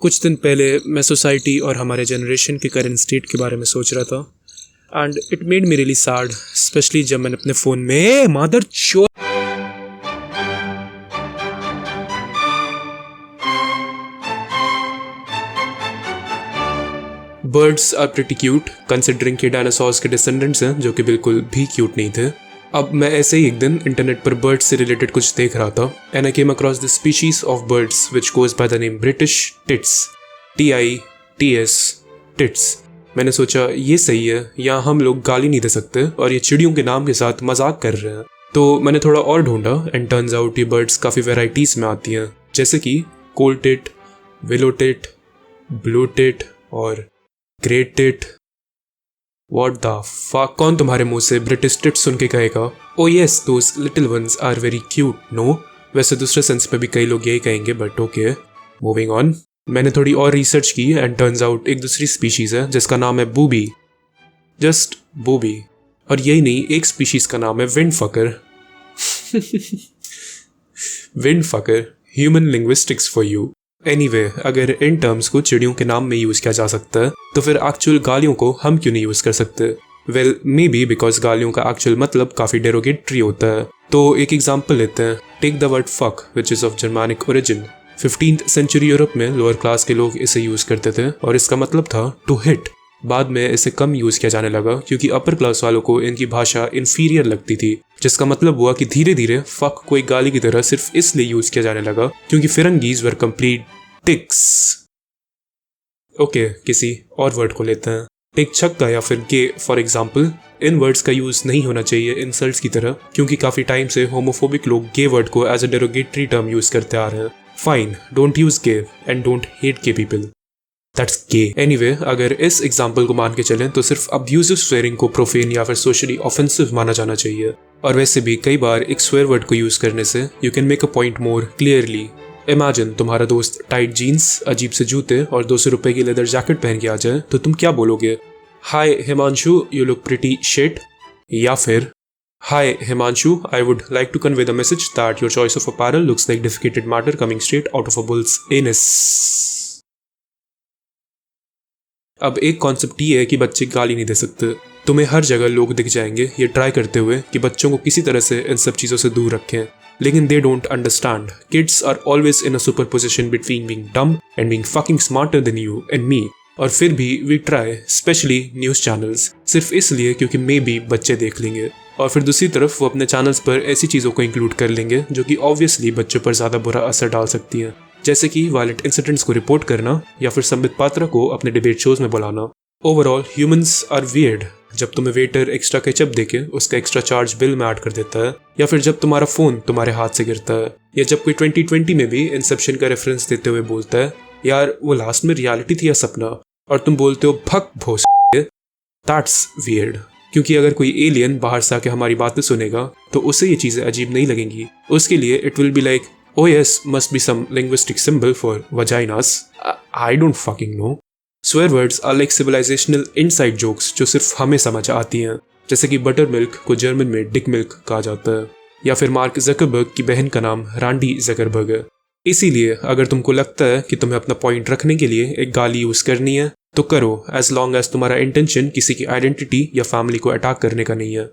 कुछ दिन पहले मैं सोसाइटी और हमारे जनरेशन के करंट स्टेट के बारे में सोच रहा था and it made me really sad, specially जब मैंने अपने फ़ोन में mother show birds are pretty cute considering के डायनासोर्स के डिसेंडेंट्स हैं जो कि बिल्कुल भी क्यूट नहीं थे। अब मैं ऐसे ही एक दिन इंटरनेट पर बर्ड्स से रिलेटेड कुछ देख रहा था and I came across the species of birds which goes by the name British tits, TITS, tits. मैंने सोचा ये सही है, यहाँ हम लोग गाली नहीं दे सकते और ये चिड़ियों के नाम के साथ मजाक कर रहे हैं। तो मैंने थोड़ा और ढूंढा एंड टर्न्स आउट ये बर्ड्स काफ़ी वेराइटीज में आती हैं, जैसे कि coal tit, willow tit, blue tit और great tit. What the fuck? कौन तुम्हारे मुंह से ब्रिटिश टिट सुन के कहेगा oh yes those little ones are very cute? No, वैसे दूसरे सेंस में भी कई लोग यही कहेंगे, बट ओके, मूविंग ऑन। मैंने थोड़ी और रिसर्च की एंड टर्न्स आउट एक दूसरी स्पीशीज है जिसका नाम है बूबी, जस्ट बूबी। और यही नहीं, एक स्पीशीज का नाम है wind fucker. Wind fucker, human linguistics for you. Anyway, अगर इन टर्म्स को चिड़ियों के नाम में यूज किया जा सकता है तो फिर एक्चुअल गालियों को हम क्यों नहीं यूज कर सकते? वेल, मे बी बिकॉज गालियों का एक्चुअल मतलब काफी डेरोगेटरी होता है। तो एक एग्जांपल लेते हैं, take the word fuck which is of Germanic origin. 15th century Europe में लोअर क्लास के लोग इसे यूज करते थे और इसका मतलब था टू हिट। बाद में इसे कम यूज किया जाने लगा क्योंकि अपर क्लास वालों को इनकी भाषा इन्फीरियर लगती थी, जिसका मतलब हुआ कि धीरे धीरे फक को एक गाली की तरह सिर्फ इसलिए यूज किया जाने लगा क्योंकि फिरंगीज वर कंप्लीट टिक्स। ओके, किसी और वर्ड को लेते हैं, टेक छक्का या फिर गे फॉर एग्जाम्पल। इन वर्ड्स का यूज नहीं होना चाहिए इंसल्ट्स की तरह क्योंकि काफी टाइम से होमोफोबिक लोग गे वर्ड को as a derogatory term use करते आ रहे हैं। Fine, don't use gay and don't hate gay people, that's gay. Anyway, अगर इस एग्जाम्पल को मान के चलें तो सिर्फ अब्यूजिव स्वेयरिंग को प्रोफेन या फिर सोशली ऑफेंसिव माना जाना चाहिए। और वैसे भी कई बार एक स्वेयर वर्ड को यूज करने से you can make a point more clearly. Imagine तुम्हारा दोस्त टाइट जीन्स, अजीब से जूते और 200 रुपए की लेदर जैकेट पहन के आ जाए तो तुम क्या बोलोगे? Hi Himanshu, you look pretty shit. या फिर hi Himanshu, I would like to convey the message that your choice of apparel looks like defecated matter coming straight out of a bull's anus. अब एक कॉन्सेप्ट ये है कि बच्चे गाली नहीं दे सकते। तुम्हें हर जगह लोग दिख जाएंगे ये ट्राई करते हुए कि बच्चों को किसी तरह से इन सब चीज़ों से दूर रखें, लेकिन they don't understand. Kids are always in a superposition between being dumb and being fucking smarter than you and me. और फिर भी we try, especially news channels, सिर्फ इसलिए क्योंकि maybe बच्चे देख लेंगे। और फिर दूसरी तरफ वो अपने चैनल्स पर ऐसी चीज़ों को इंक्लूड कर लेंगे जो कि ऑब्वियसली बच्चों पर ज़्यादा बुरा असर डाल सकती हैं, जैसे कि वायलेंट इंसिडेंट्स को रिपोर्ट करना या फिर संबित पात्रा को अपने डिबेट शोज में बुलाना। Overall humans are weird. जब तुम्हें वेटर एक्स्ट्रा केचप देके उसका एक्स्ट्रा चार्ज बिल में ऐड कर देता है, या फिर जब तुम्हारा फोन तुम्हारे हाथ से गिरता है, या जब कोई 2020 में भी इंसेप्शन का रेफरेंस देते हुए बोलता है यार वो लास्ट में रियलिटी थी या सपना, और तुम बोलते हो भक भोस। That's weird. क्योंकि अगर कोई एलियन बाहर से आके हमारी बातें सुनेगा तो उसे ये चीजें अजीब नहीं लगेंगी। उसके लिए it will be like oh yes must be some linguistic symbol for vaginas. I don't fucking know. Swear words are like civilizational inside jokes जो सिर्फ हमें समझ आती हैं, जैसे कि बटर मिल्क को जर्मन में डिक मिल्क कहा जाता है, या फिर मार्क जकरबर्ग की बहन का नाम रांडी जकरबर्ग है। इसीलिए अगर तुमको लगता है कि तुम्हें अपना पॉइंट रखने के लिए एक गाली यूज करनी है तो करो, एज लॉन्ग एज तुम्हारा इंटेंशन किसी की आइडेंटिटी या फैमिली को अटैक करने का नहीं है।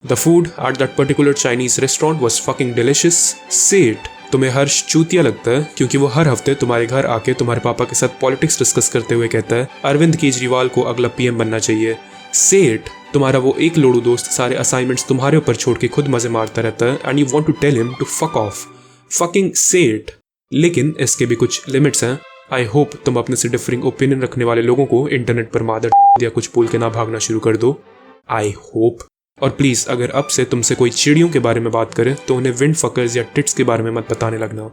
The food at that particular Chinese restaurant was fucking delicious, से इट। तुम्हें हर्ष चूतिया लगता है क्योंकि वो हर हफ्ते तुम्हारे घर आके तुम्हारे पापा के साथ पॉलिटिक्स डिस्कस करते हुए कहता है अरविंद केजरीवाल को अगला PM बनना चाहिए, से इट। तुम्हारा वो एक लोड़ू दोस्त सारे असाइनमेंट्स तुम्हारे ऊपर छोड़ के खुद मजे मारता रहता है and you want to tell him to fuck off, fucking say it. लेकिन इसके भी कुछ लिमिट्स हैं। आई होप तुम अपने से डिफरिंग ओपिनियन रखने वाले लोगों को इंटरनेट पर मादर या कुछ बोल के ना भागना शुरू कर दो। I hope. और प्लीज अगर अब से तुमसे कोई चिड़ियों के बारे में बात करे तो उन्हें विंड फकर्स या टिट्स के बारे में मत बताने लगना।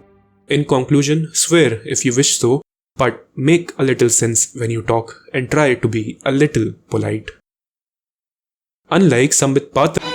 In conclusion, swear if you wish so, but make a little sense when you talk and try to be a little polite. Unlike Sambit Patra